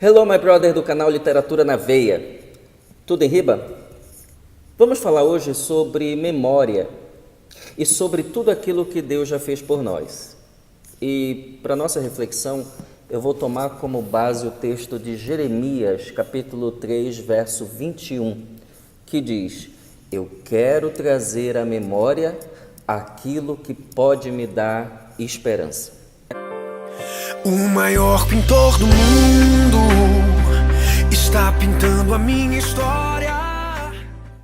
Hello, my brother do canal Literatura na Veia. Tudo em riba? Vamos falar hoje sobre memória e sobre tudo aquilo que Deus já fez por nós. E para nossa reflexão, eu vou tomar como base o texto de Jeremias, capítulo 3, verso 21, que diz: Eu quero trazer à memória aquilo que pode me dar esperança. O maior pintor do mundo está pintando a minha história.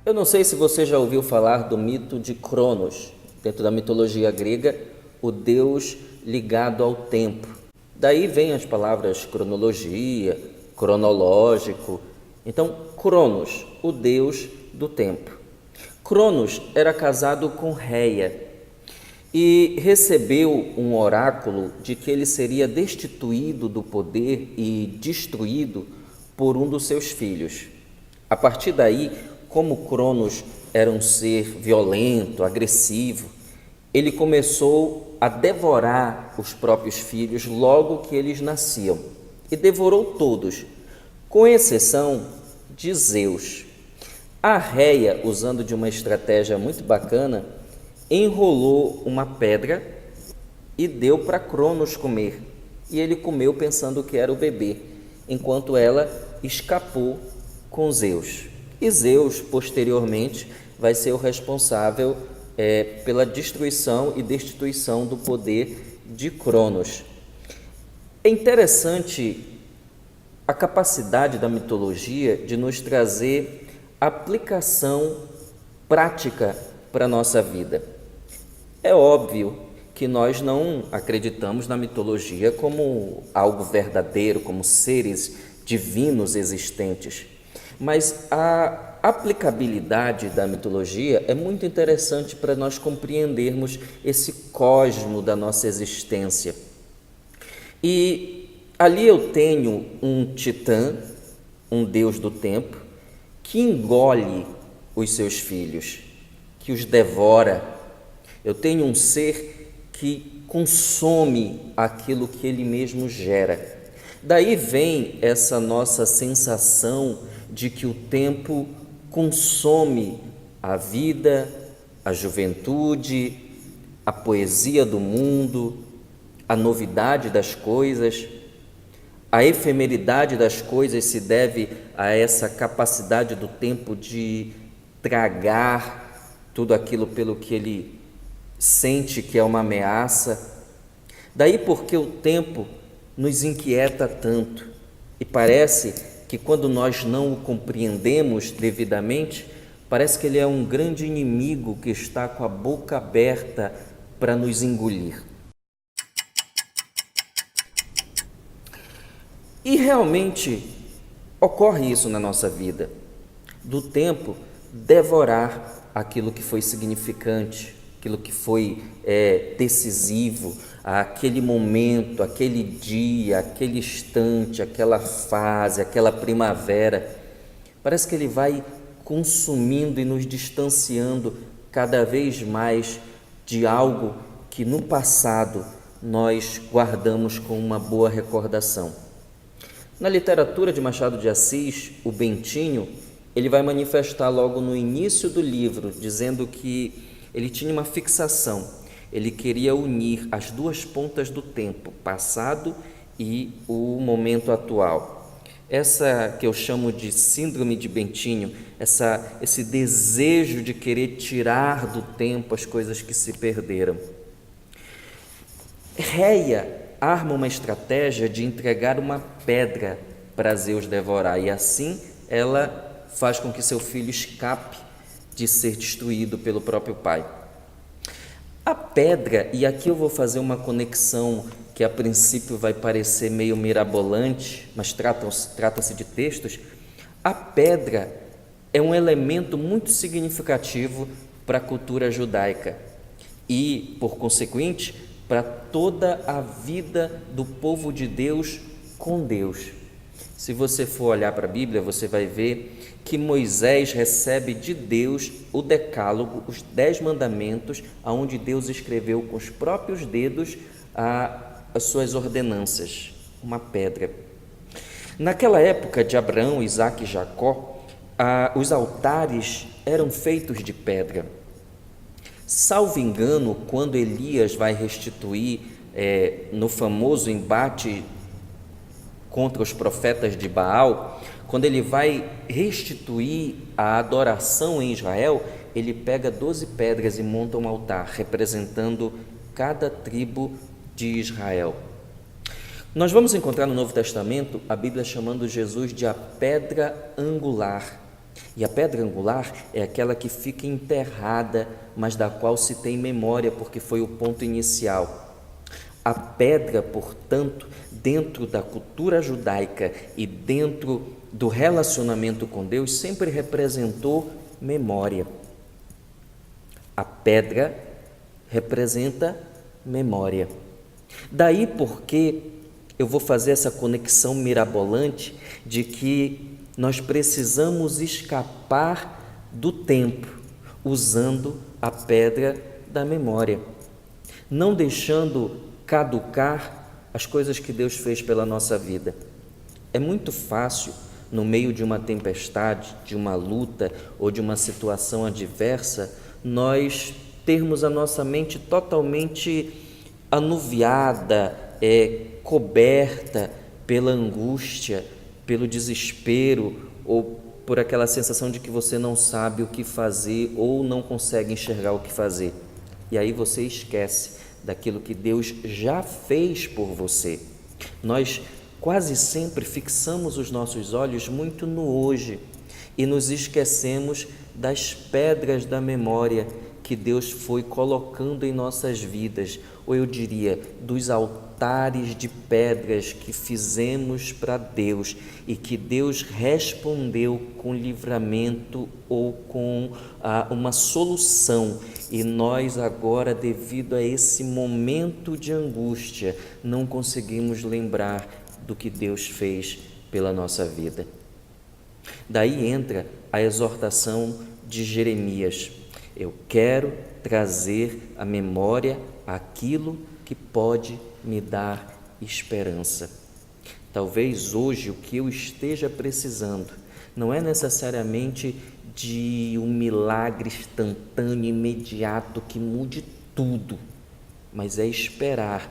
Eu não sei se você já ouviu falar do mito de Cronos, dentro da mitologia grega, o deus ligado ao tempo. Daí vem as palavras cronologia, cronológico. Então, Cronos, o deus do tempo. Cronos era casado com Reia e recebeu um oráculo de que ele seria destituído do poder e destruído por um dos seus filhos. A partir daí, como Cronos era um ser violento, agressivo, ele começou a devorar os próprios filhos logo que eles nasciam, e devorou todos, com exceção de Zeus. A Reia, usando de uma estratégia muito bacana, enrolou uma pedra e deu para Cronos comer, e ele comeu pensando que era o bebê, enquanto ela escapou com Zeus. E Zeus, posteriormente, vai ser o responsável pela destruição e destituição do poder de Cronos. É interessante a capacidade da mitologia de nos trazer aplicação prática para a nossa vida. É óbvio que nós não acreditamos na mitologia como algo verdadeiro, como seres divinos existentes, mas a aplicabilidade da mitologia é muito interessante para nós compreendermos esse cosmo da nossa existência. E ali eu tenho um titã, um deus do tempo, que engole os seus filhos, que os devora. Eu tenho um ser que consome aquilo que ele mesmo gera. Daí vem essa nossa sensação de que o tempo consome a vida, a juventude, a poesia do mundo, a novidade das coisas. A efemeridade das coisas se deve a essa capacidade do tempo de tragar tudo aquilo pelo que ele sente que é uma ameaça. Daí porque o tempo nos inquieta tanto e parece que quando nós não o compreendemos devidamente, parece que ele é um grande inimigo que está com a boca aberta para nos engolir. E realmente ocorre isso na nossa vida, do tempo devorar aquilo que foi significante, aquilo que foi decisivo, aquele momento, aquele dia, aquele instante, aquela fase, aquela primavera. Parece que ele vai consumindo e nos distanciando cada vez mais de algo que no passado nós guardamos com uma boa recordação. Na literatura de Machado de Assis, o Bentinho, ele vai manifestar logo no início do livro, dizendo que ele tinha uma fixação, ele queria unir as duas pontas do tempo, passado e o momento atual. Essa que eu chamo de síndrome de Bentinho, esse desejo de querer tirar do tempo as coisas que se perderam. Reia arma uma estratégia de entregar uma pedra para Zeus devorar, e assim ela faz com que seu filho escape de ser destruído pelo próprio pai. A pedra, e aqui eu vou fazer uma conexão que a princípio vai parecer meio mirabolante, mas trata-se de textos. A pedra é um elemento muito significativo para a cultura judaica e, por consequente, para toda a vida do povo de Deus com Deus. Se você for olhar para a Bíblia, você vai ver que Moisés recebe de Deus o decálogo, os 10 mandamentos, onde Deus escreveu com os próprios dedos as suas ordenanças, uma pedra. Naquela época de Abraão, Isaque e Jacó, os altares eram feitos de pedra. Salvo engano, quando Elias vai restituir no famoso embate contra os profetas de Baal, quando ele vai restituir a adoração em Israel, ele pega 12 pedras e monta um altar, representando cada tribo de Israel. Nós vamos encontrar no Novo Testamento a Bíblia chamando Jesus de a pedra angular. E a pedra angular é aquela que fica enterrada, mas da qual se tem memória, porque foi o ponto inicial. A pedra, portanto, dentro da cultura judaica e dentro do relacionamento com Deus, sempre representou memória. A pedra representa memória. Daí porque eu vou fazer essa conexão mirabolante de que nós precisamos escapar do tempo usando a pedra da memória, não deixando caducar as coisas que Deus fez pela nossa vida. É muito fácil, no meio de uma tempestade, de uma luta ou de uma situação adversa, nós termos a nossa mente totalmente anuviada, coberta pela angústia, pelo desespero ou por aquela sensação de que você não sabe o que fazer ou não consegue enxergar o que fazer. E aí você esquece daquilo que Deus já fez por você. Nós quase sempre fixamos os nossos olhos muito no hoje e nos esquecemos das pedras da memória que Deus foi colocando em nossas vidas, ou eu diria, dos altares de pedras que fizemos para Deus e que Deus respondeu com livramento ou com uma solução. E nós agora, devido a esse momento de angústia, não conseguimos lembrar do que Deus fez pela nossa vida. Daí entra a exortação de Jeremias: eu quero trazer à memória aquilo que pode me dar esperança. Talvez hoje o que eu esteja precisando não é necessariamente de um milagre instantâneo, imediato, que mude tudo, mas é esperar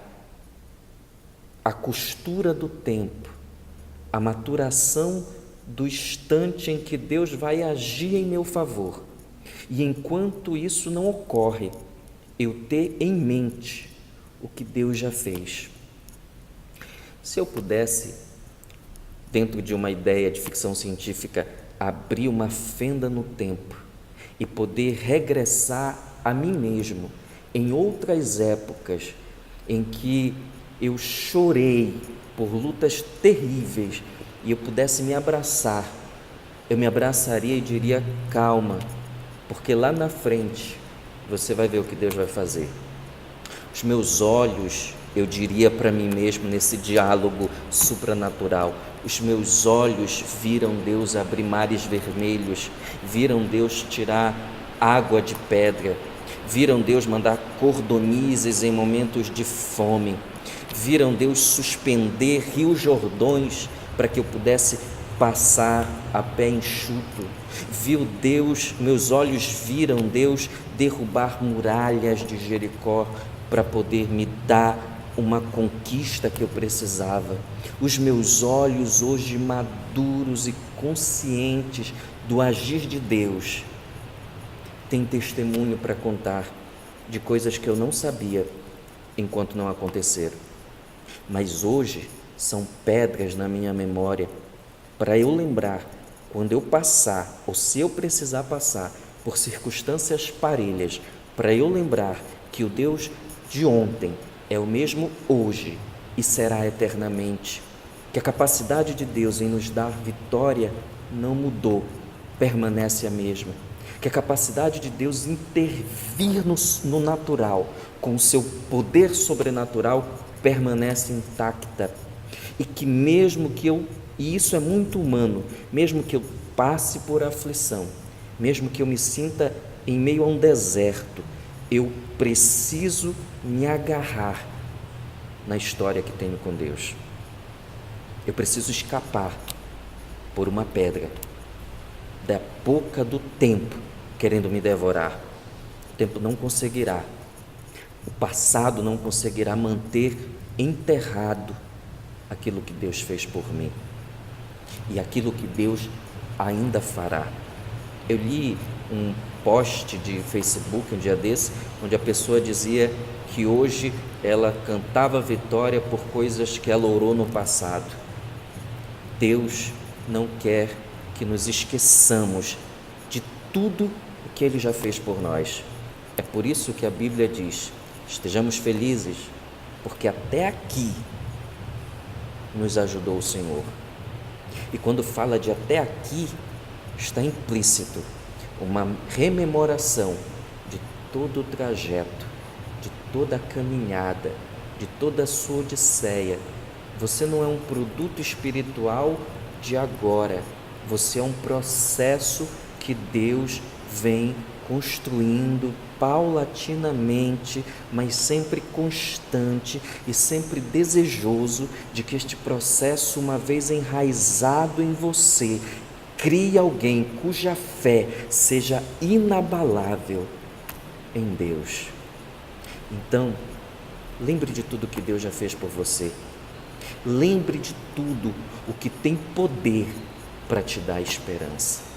a costura do tempo, a maturação do instante em que Deus vai agir em meu favor. E enquanto isso não ocorre, eu ter em mente o que Deus já fez. Se eu pudesse, dentro de uma ideia de ficção científica, abrir uma fenda no tempo e poder regressar a mim mesmo em outras épocas em que eu chorei por lutas terríveis e eu pudesse me abraçar, eu me abraçaria e diria: calma, porque lá na frente você vai ver o que Deus vai fazer. Os meus olhos, eu diria para mim mesmo nesse diálogo supranatural, os meus olhos viram Deus abrir mares vermelhos, viram Deus tirar água de pedra, viram Deus mandar cordonizes em momentos de fome, viram Deus suspender rios Jordões para que eu pudesse passar a pé enxuto. Viu Deus, meus olhos viram Deus derrubar muralhas de Jericó para poder me dar uma conquista que eu precisava. Os meus olhos hoje maduros e conscientes do agir de Deus têm testemunho para contar de coisas que eu não sabia enquanto não aconteceram. Mas hoje são pedras na minha memória para eu lembrar quando eu passar, ou se eu precisar passar por circunstâncias parelhas, para eu lembrar que o Deus de ontem é o mesmo hoje e será eternamente, que a capacidade de Deus em nos dar vitória não mudou, permanece a mesma, que a capacidade de Deus intervir no natural com o seu poder sobrenatural permanece intacta, e que mesmo que e isso é muito humano, mesmo que eu passe por aflição, mesmo que eu me sinta em meio a um deserto, eu preciso me agarrar na história que tenho com Deus. Eu preciso escapar por uma pedra da boca do tempo querendo me devorar. O tempo não conseguirá, o passado não conseguirá manter enterrado aquilo que Deus fez por mim e aquilo que Deus ainda fará. Eu li um post de Facebook um dia desse, onde a pessoa dizia que hoje ela cantava vitória por coisas que ela orou no passado. Deus não quer que nos esqueçamos de tudo o que Ele já fez por nós. É por isso que a Bíblia diz: estejamos felizes, porque até aqui nos ajudou o Senhor. E quando fala de até aqui, está implícito uma rememoração de todo o trajeto, de toda a caminhada, de toda a sua odisseia. Você não é um produto espiritual de agora, você é um processo que Deus vem construindo paulatinamente, mas sempre constante e sempre desejoso de que este processo, uma vez enraizado em você, crie alguém cuja fé seja inabalável em Deus. Então, lembre de tudo que Deus já fez por você. Lembre de tudo o que tem poder para te dar esperança.